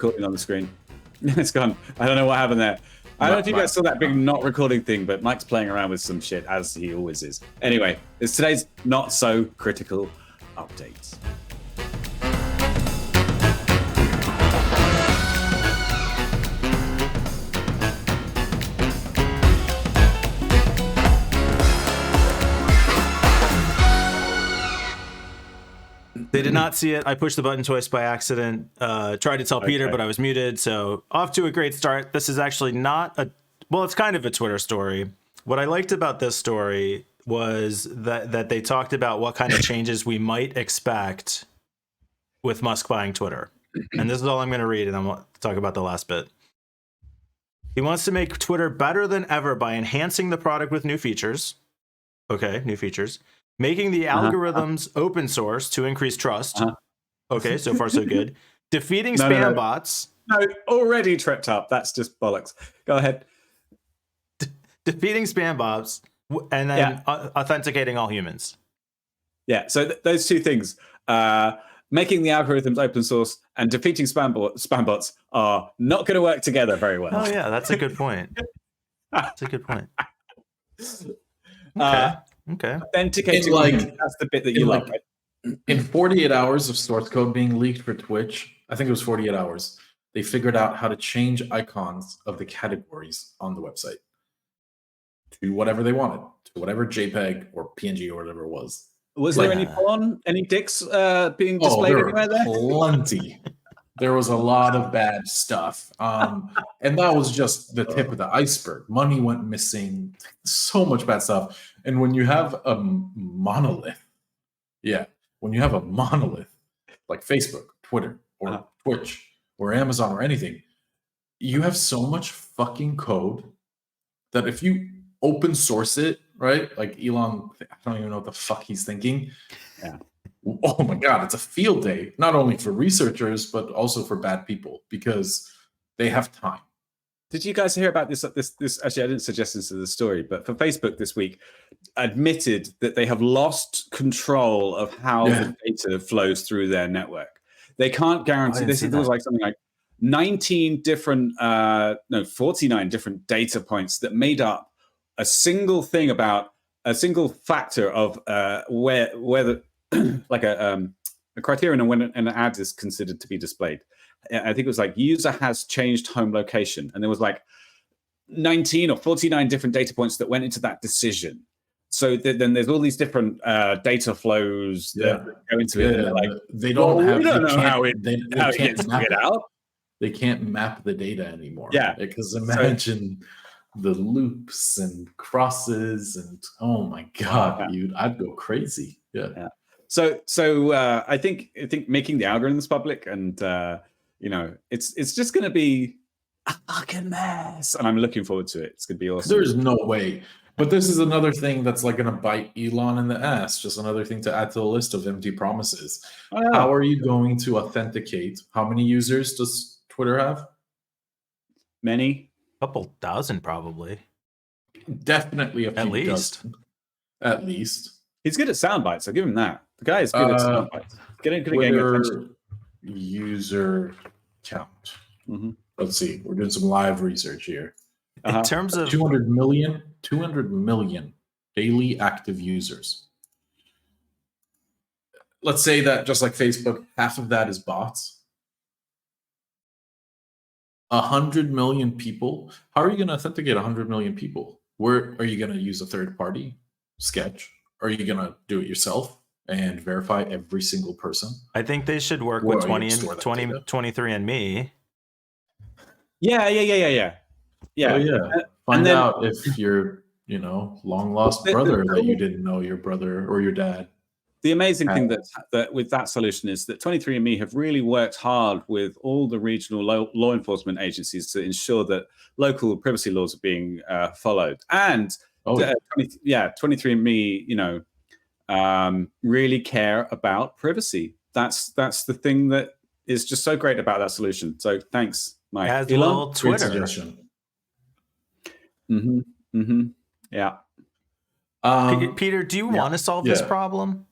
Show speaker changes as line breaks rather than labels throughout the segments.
recording on the screen. It's gone. I don't know what happened there. I don't know if you guys saw that big not recording thing, but Mike's playing around with some shit, as he always is. Anyway, it's today's not so critical update.
They did not see it. I pushed the button twice by accident. Tried to tell Peter, but I was muted. So off to a great start. This is actually not it's kind of a Twitter story. What I liked about this story was that they talked about what kind of changes we might expect with Musk buying Twitter. And this is all I'm going to read, and I'm going to talk about the last bit. He wants to make Twitter better than ever by enhancing the product with new features. Okay, new features. Making the algorithms open source to increase trust. Okay, so far so good. Defeating spam bots.
No, already tripped up. That's just bollocks. Go ahead.
Defeating spam bots and then authenticating all humans.
Yeah, so those two things, making the algorithms open source and defeating spam bots are not going to work together very well.
Oh, yeah, that's a good point. That's a good point. Okay.
Authenticating, that's the bit that you like. Right?
In 48 hours of source code being leaked for Twitch, I think it was 48 hours, they figured out how to change icons of the categories on the website to whatever they wanted, to whatever JPEG or PNG or whatever it was.
Was there any porn, any dicks being displayed anywhere there?
Plenty. There was a lot of bad stuff. And that was just the tip of the iceberg. Money went missing, so much bad stuff. And when you have a monolith, when you have a monolith like Facebook, Twitter, or Twitch, or Amazon, or anything, you have so much fucking code that if you open source it, right? Like Elon, I don't even know what the fuck he's thinking. Yeah. Oh my God, it's a field day, not only for researchers, but also for bad people because they have time.
Did you guys hear about this? Actually, I didn't suggest this as a story, but for Facebook this week, admitted that they have lost control of how the data flows through their network. They can't guarantee. This was like something like 49 different data points that made up a single thing about a single factor of where the like a criterion on when an ad is considered to be displayed. I think it was like user has changed home location, and there was like 19 or 49 different data points that went into that decision. So then there's all these different data flows that go into it. And like
they don't
know how it gets figured out.
They can't map the data anymore.
Yeah,
because imagine the loops and crosses and oh my God, I'd go crazy. Yeah.
So I think making the algorithms public and it's just going to be a fucking mess, and I'm looking forward to it. It's going to be awesome.
There's no way. But this is another thing that's like going to bite Elon in the ass. Just another thing to add to the list of empty promises. Oh, yeah. How are you going to authenticate? How many users does Twitter have?
Many.
A couple thousand, probably.
Definitely a few dozen. At least.
He's good at sound bites. I'll give him that. The guy is good at sound bites. Getting attention.
User count. Mm-hmm. Let's see. We're doing some live research here.
In terms of
200 million daily active users. Let's say that just like Facebook, half of that is bots. 100 million people. How are you going to authenticate 100 million people? Where are you going to use a third party? Sketch? Are you going to do it yourself and verify every single person?
I think they should work with 23andMe.
Yeah.
Oh, yeah. Find out if your, long lost brother that you didn't know your brother or your dad.
The amazing thing that with that solution is that 23andMe have really worked hard with all the regional law enforcement agencies to ensure that local privacy laws are being followed. And 23andMe, really care about privacy. That's the thing that is just so great about that solution. So thanks, Mike.
As well, Twitter.
Yeah.
Peter, do you want to solve this problem?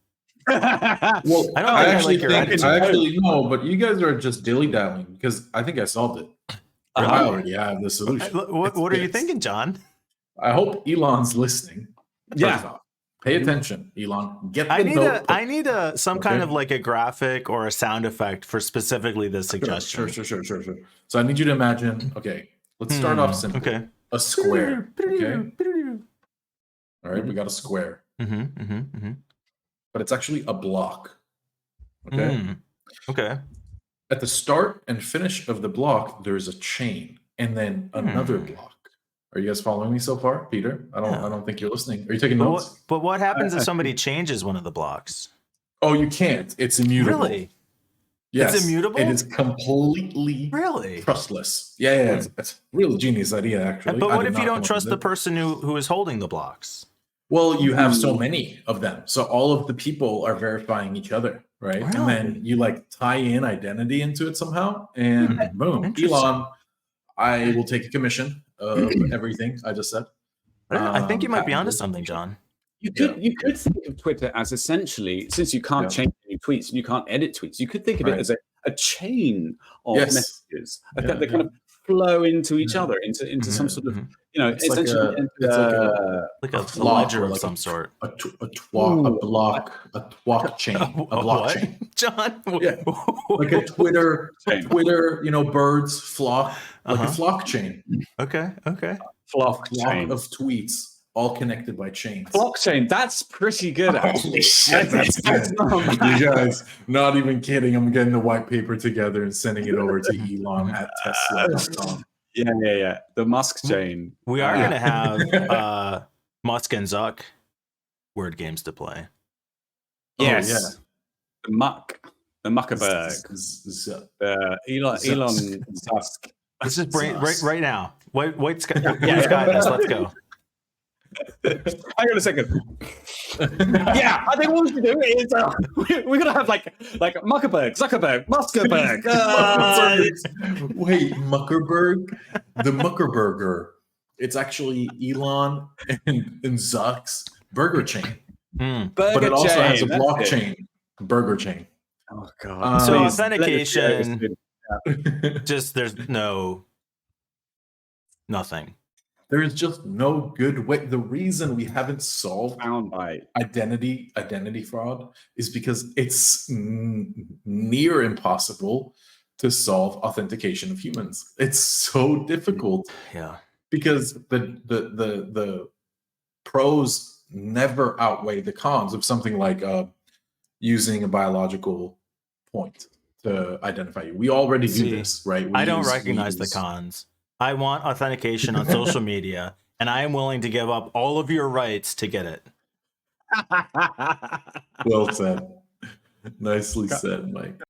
Well,
I don't think
I
I
actually
like your
think
attitude.
I actually no, but you guys are just dilly-dallying because I think I solved it. I already have the solution.
What are you
It's-
thinking, John?
I hope Elon's listening.
Yeah.
First off, pay attention, Elon. Get the
I need
notebook.
I need some kind
Okay.
of like a graphic or a sound effect for specifically this suggestion.
Sure. So I need you to imagine. Okay, let's start off simply.
Okay.
A square. Okay. All right, we got a square, but it's actually a block. Okay.
Okay.
At the start and finish of the block, there's a chain, and then another block. Are you guys following me so far, Peter? I don't think you're listening. Are you taking notes?
But what happens if somebody changes one of the blocks?
Oh, you can't. It's immutable.
Really?
Yes.
It's immutable?
It is completely
Really?
trustless. Yeah. It's a really genius idea, actually.
But
I
what
did
if you
not
don't
come up
trust
with
the
it.
person who is holding the blocks?
Well, you have so many of them. So all of the people are verifying each other, right?
Really?
And then you like tie in identity into it somehow, and boom.
Interesting.
Elon, I will take a commission of everything I just said.
I think you might be onto
patented.
something, John.
You could think of Twitter as essentially, since you can't change any tweets and you can't edit tweets, you could think of it as a chain of messages that kind of flow into each other, into some sort of,
It's
essentially
Like a
block
ledger
or
of
like
some sort.
a block chain, a block chain.
John?
Yeah. Like a Twitter, birds flock, like a flock chain.
Okay.
flock
Flock
chain.
of tweets, all connected by chains.
Blockchain, that's pretty good, actually.
Holy shit, that's
That's
good.
not bad.
You guys, not even kidding. I'm getting the white paper together and sending it over to Elon at Tesla.com.
Yeah. The Musk chain.
We are going to have Musk and Zuck word games to play.
Yes. The Muckerberg. Elon Musk.
Let's just bring right now. White sky, blue sky this. Let's go.
Hang on a second. Yeah, I think what we should do is we're gonna have like Muckerberg, Zuckerberg, Muskerberg.
Wait, Muckerberg? The Muckerberger. It's actually Elon and Zuck's burger chain. But it also has a blockchain burger chain.
Oh god.
So
Please,
authentication, just there's nothing.
There is just no good way. The reason we haven't solved
found by
identity fraud is because it's near impossible to solve authentication of humans. It's so difficult.
Yeah.
Because the pros never outweigh the cons of something like using a biological point to identify you. We already do this, right?
I don't recognize the cons. I want authentication on social media, and I am willing to give up all of your rights to get it.
Well said. Nicely said, Mike.